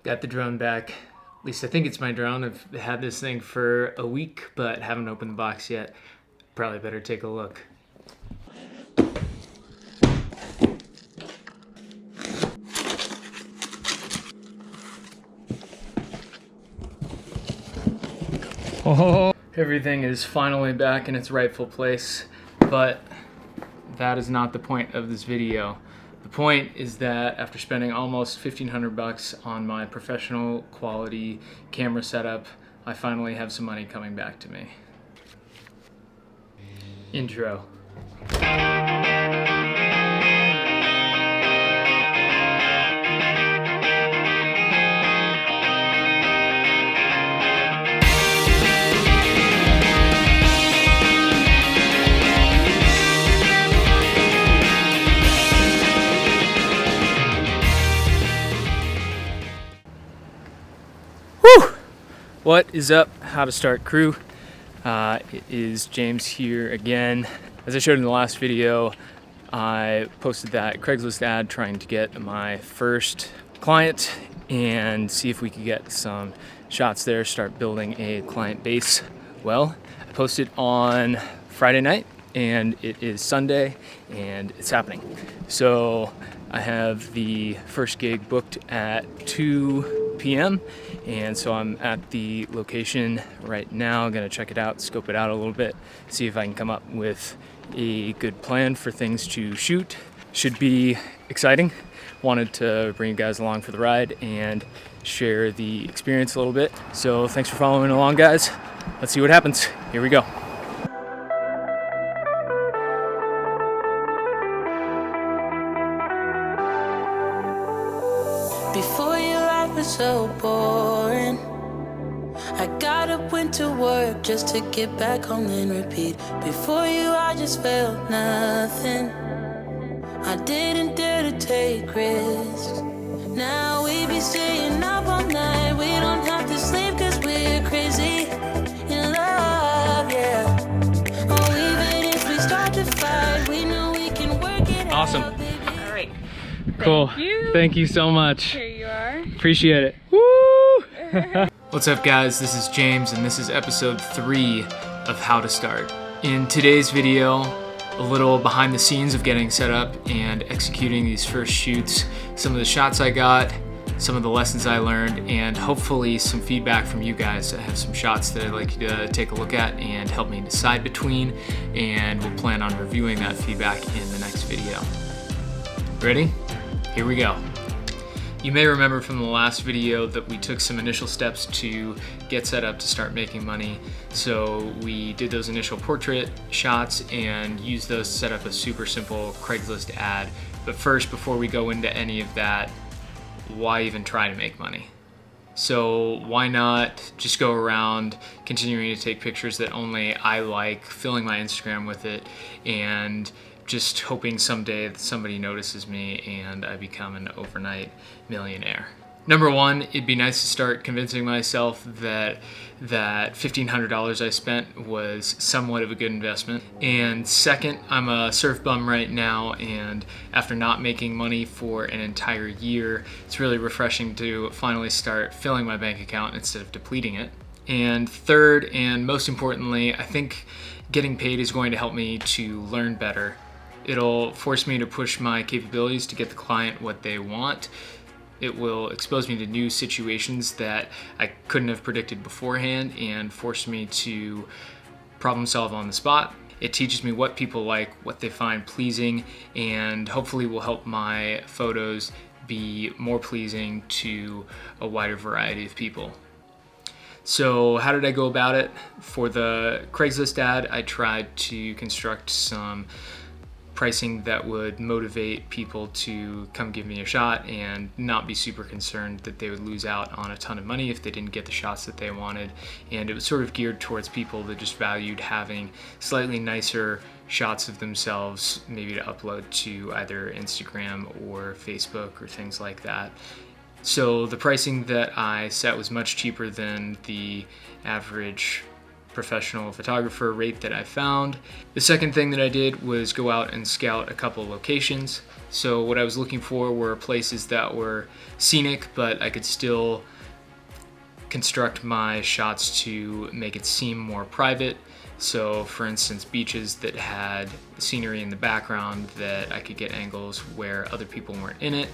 Got the drone back. At least I think it's my drone. I've had this thing for a week, but haven't opened the box yet. Probably better take a look. Oh, everything is finally back in its rightful place, but that is not the point of this video. The point is that after spending almost $1,500 on my professional quality camera setup, I finally have some money coming back to me. Intro. What is up, How to Start crew? It is James here again. As I showed in the last video, I posted that Craigslist ad trying to get my first client and see if we could get some shots there, start building a client base. Well, I posted on Friday night and it is Sunday and it's happening. So I have the first gig booked at 2 p.m. and so I'm at the location right now. I'm gonna check it out, scope it out a little bit, see if I can come up with a good plan for things to shoot. Should be exciting. Wanted to bring you guys along for the ride and share the experience a little bit. So thanks for following along, guys. Let's see what happens. Here we go. Before your life was so boring, I got up, went to work just to get back home and repeat. Before you I just felt nothing, I didn't dare to take risks. Now we be staying up all night, we don't have to sleep cause we're crazy in love, yeah. Oh, even if we start to fight, we know we can work it out. Awesome. All right. Cool. Thank you. Thank you so much. Here you are. Appreciate it. Woo! What's up, guys? This is James, and this is episode 3 of How to Start. In today's video, a little behind the scenes of getting set up and executing these first shoots, some of the shots I got, some of the lessons I learned, and hopefully some feedback from you guys. I have some shots that I'd like you to take a look at and help me decide between, and we'll plan on reviewing that feedback in the next video. Ready? Here we go. You may remember from the last video that we took some initial steps to get set up to start making money. So we did those initial portrait shots and used those to set up a super simple Craigslist ad. But first, before we go into any of that, why even try to make money? So why not just go around continuing to take pictures that only I like, filling my Instagram with it, and just hoping someday that somebody notices me and I become an overnight millionaire. Number one, it'd be nice to start convincing myself that that $1,500 I spent was somewhat of a good investment. And second, I'm a surf bum right now, and after not making money for an entire year, it's really refreshing to finally start filling my bank account instead of depleting it. And third, and most importantly, I think getting paid is going to help me to learn better. It'll force me to push my capabilities to get the client what they want. It will expose me to new situations that I couldn't have predicted beforehand and force me to problem solve on the spot. It teaches me what people like, what they find pleasing, and hopefully will help my photos be more pleasing to a wider variety of people. So how did I go about it? For the Craigslist ad, I tried to construct some pricing that would motivate people to come give me a shot and not be super concerned that they would lose out on a ton of money if they didn't get the shots that they wanted. And it was sort of geared towards people that just valued having slightly nicer shots of themselves, maybe to upload to either Instagram or Facebook or things like that. So the pricing that I set was much cheaper than the average professional photographer rate that I found. The second thing that I did was go out and scout a couple locations. So what I was looking for were places that were scenic, but I could still construct my shots to make it seem more private. So for instance, beaches that had scenery in the background that I could get angles where other people weren't in it.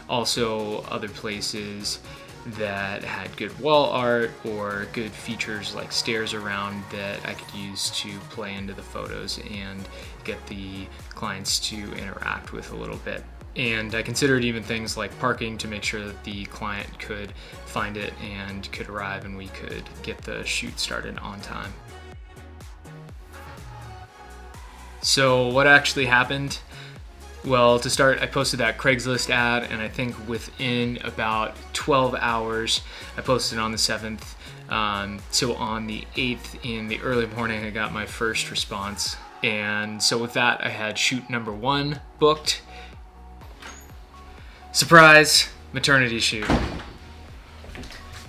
Also other places that had good wall art or good features like stairs around that I could use to play into the photos and get the clients to interact with a little bit. And I considered even things like parking to make sure that the client could find it and could arrive and we could get the shoot started on time. So what actually happened? Well, to start, I posted that Craigslist ad, and I think within about 12 hours, I posted on the 7th. So on the 8th in the early morning, I got my first response. And so with that, I had shoot number 1 booked. Surprise, maternity shoot.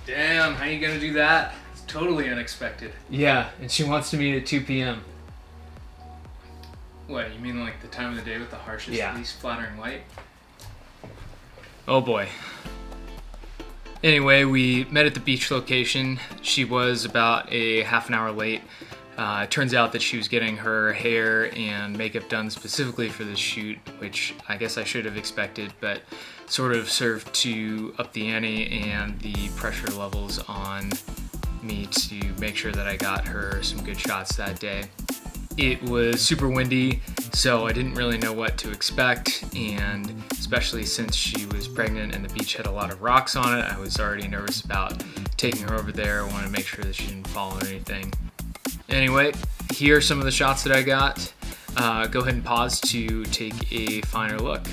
Damn, how you gonna do that? It's totally unexpected. Yeah, and she wants to meet at 2 p.m. What, you mean like the time of the day with the harshest, least flattering light? Oh boy. Anyway, we met at the beach location. She was about a half an hour late. It turns out that she was getting her hair and makeup done specifically for this shoot, which I guess I should have expected, but sort of served to up the ante and the pressure levels on me to make sure that I got her some good shots that day. It was super windy, so I didn't really know what to expect, and especially since she was pregnant and the beach had a lot of rocks on it, I was already nervous about taking her over there. I wanted to make sure that she didn't fall or anything. Anyway, here are some of the shots that I got. Go ahead and pause to take a finer look.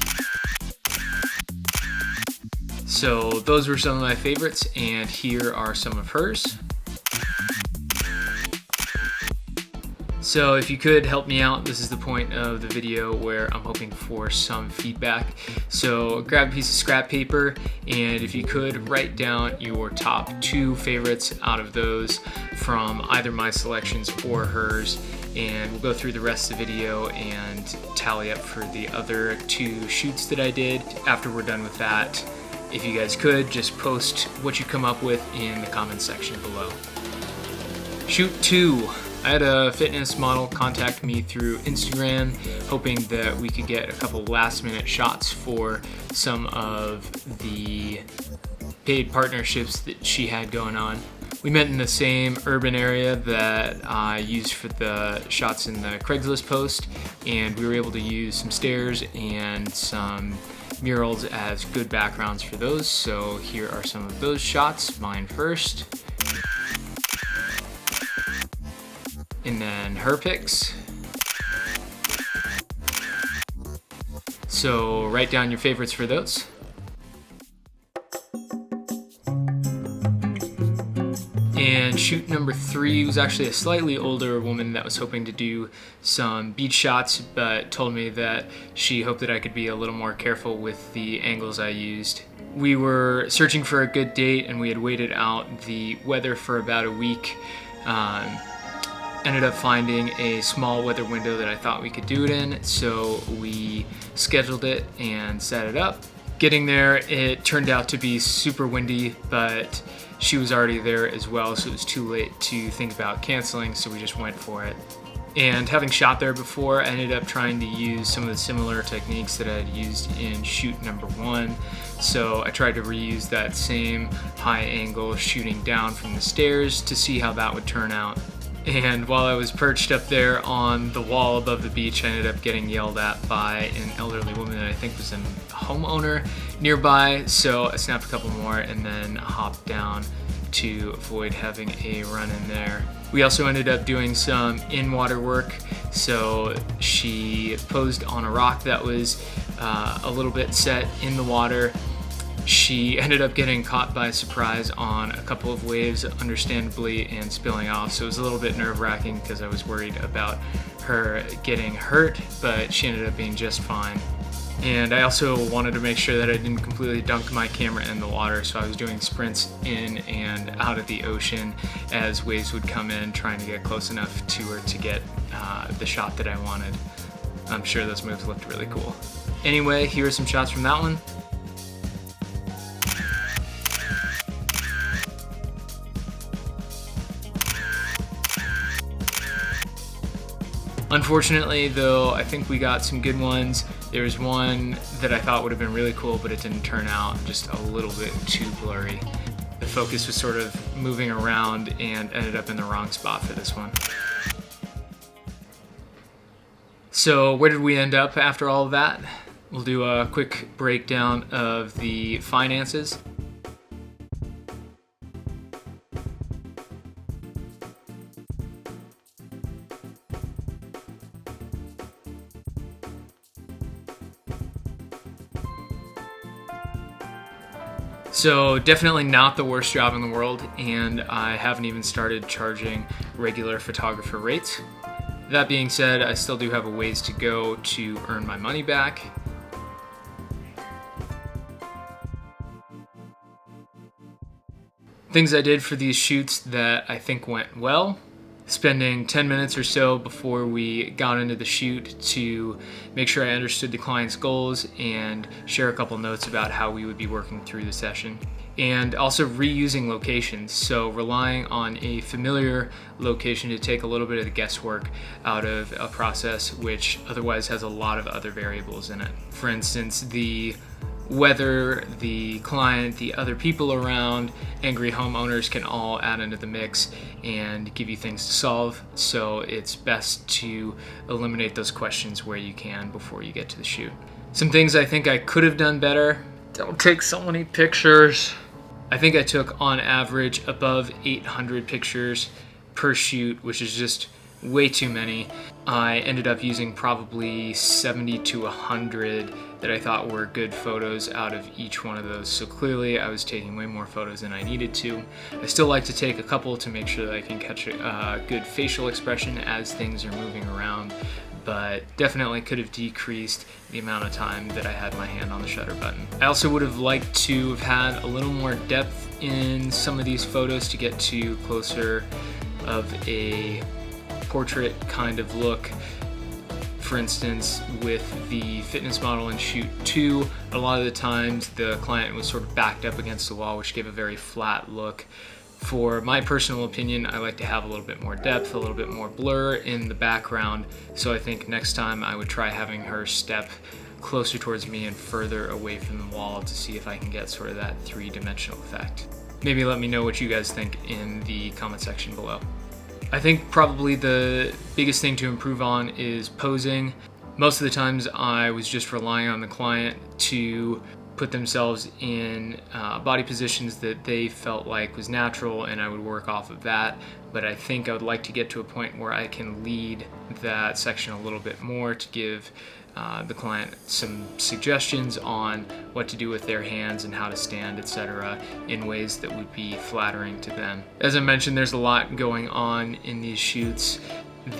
So those were some of my favorites, and here are some of hers. So if you could help me out, this is the point of the video where I'm hoping for some feedback. So grab a piece of scrap paper, and if you could write down your top 2 favorites out of those from either my selections or hers, and we'll go through the rest of the video and tally up for the other 2 shoots that I did. After we're done with that, if you guys could, just post what you come up with in the comments section below. Shoot 2. I had a fitness model contact me through Instagram, hoping that we could get a couple last-minute shots for some of the paid partnerships that she had going on. We met in the same urban area that I used for the shots in the Craigslist post, and we were able to use some stairs and some murals as good backgrounds for those. So here are some of those shots, mine first. And then her pics. So write down your favorites for those. And shoot number 3 was actually a slightly older woman that was hoping to do some beach shots, but told me that she hoped that I could be a little more careful with the angles I used. We were searching for a good date, and we had waited out the weather for about a week. Ended up finding a small weather window that I thought we could do it in, so we scheduled it and set it up. Getting there, it turned out to be super windy, but she was already there as well, so it was too late to think about canceling, so we just went for it. And having shot there before, I ended up trying to use some of the similar techniques that I had used in shoot number 1. So I tried to reuse that same high angle shooting down from the stairs to see how that would turn out. And while I was perched up there on the wall above the beach, I ended up getting yelled at by an elderly woman that I think was a homeowner nearby. So I snapped a couple more and then hopped down to avoid having a run in there. We also ended up doing some in-water work. So she posed on a rock that was a little bit set in the water. She ended up getting caught by surprise on a couple of waves, understandably, and spilling off. So it was a little bit nerve-wracking because I was worried about her getting hurt, but she ended up being just fine. And I also wanted to make sure that I didn't completely dunk my camera in the water, so I was doing sprints in and out of the ocean as waves would come in, trying to get close enough to her to get the shot that I wanted. I'm sure those moves looked really cool. Anyway, here are some shots from that one. Unfortunately, though, I think we got some good ones. There was one that I thought would have been really cool, but it didn't turn out, just a little bit too blurry. The focus was sort of moving around and ended up in the wrong spot for this one. So where did we end up after all of that? We'll do a quick breakdown of the finances. So definitely not the worst job in the world, and I haven't even started charging regular photographer rates. That being said, I still do have a ways to go to earn my money back. Things I did for these shoots that I think went well: spending 10 minutes or so before we got into the shoot to make sure I understood the client's goals and share a couple notes about how we would be working through the session. And also reusing locations, so relying on a familiar location to take a little bit of the guesswork out of a process which otherwise has a lot of other variables in it. For instance, the weather, the client, the other people around, angry homeowners can all add into the mix and give you things to solve, so it's best to eliminate those questions where you can before you get to the shoot. Some things I think I could have done better: don't take so many pictures. I think I took on average above 800 pictures per shoot, which is just way too many. I ended up using probably 70 to 100 that I thought were good photos out of each one of those. So clearly I was taking way more photos than I needed to. I still like to take a couple to make sure that I can catch a good facial expression as things are moving around, but definitely could have decreased the amount of time that I had my hand on the shutter button. I also would have liked to have had a little more depth in some of these photos to get to closer of a portrait kind of look. For instance, with the fitness model in shoot 2, a lot of the times the client was sort of backed up against the wall, which gave a very flat look. For my personal opinion, I like to have a little bit more depth, a little bit more blur in the background, so I think next time I would try having her step closer towards me and further away from the wall to see if I can get sort of that three-dimensional effect. Maybe let me know what you guys think in the comment section below. I think probably the biggest thing to improve on is posing. Most of the times I was just relying on the client to put themselves in body positions that they felt like was natural, and I would work off of that. But I think I would like to get to a point where I can lead that section a little bit more to give the client some suggestions on what to do with their hands and how to stand, etc., in ways that would be flattering to them. As I mentioned, there's a lot going on in these shoots: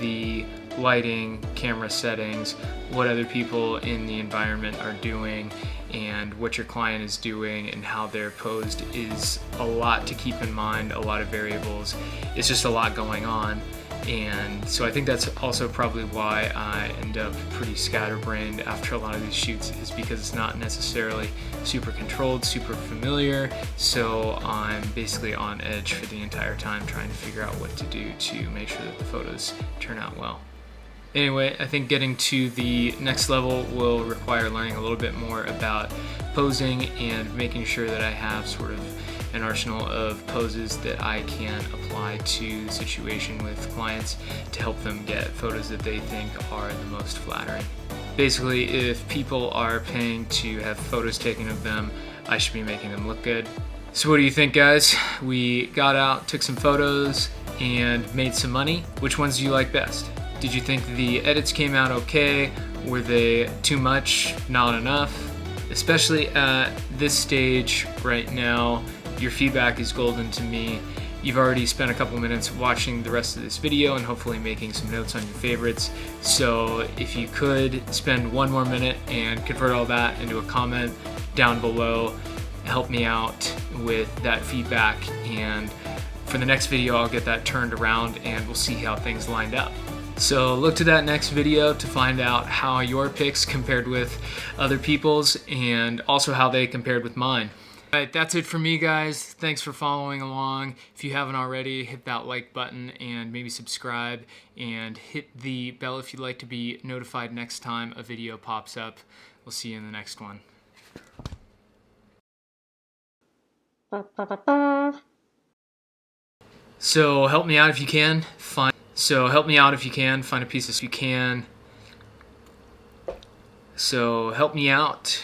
the lighting, camera settings, what other people in the environment are doing, and what your client is doing and how they're posed is a lot to keep in mind, a lot of variables. It's just a lot going on. And so I think that's also probably why I end up pretty scatterbrained after a lot of these shoots, is because it's not necessarily super controlled, super familiar. So I'm basically on edge for the entire time trying to figure out what to do to make sure that the photos turn out well. Anyway, I think getting to the next level will require learning a little bit more about posing and making sure that I have sort of an arsenal of poses that I can apply to the situation with clients to help them get photos that they think are the most flattering. Basically, if people are paying to have photos taken of them, I should be making them look good. So what do you think, guys? We got out, took some photos, and made some money. Which ones do you like best? Did you think the edits came out okay? Were they too much, not enough? Especially at this stage right now, your feedback is golden to me, you've already spent a couple minutes watching the rest of this video and hopefully making some notes on your favorites. So if you could spend one more minute and convert all that into a comment down below, help me out with that feedback, and for the next video I'll get that turned around and we'll see how things lined up. So look to that next video to find out how your picks compared with other people's and also how they compared with mine. Alright, that's it for me, guys. Thanks for following along. If you haven't already, hit that like button and maybe subscribe, and hit the bell if you'd like to be notified next time a video pops up. We'll see you in the next one. So help me out if you can. Find a piece of So help me out.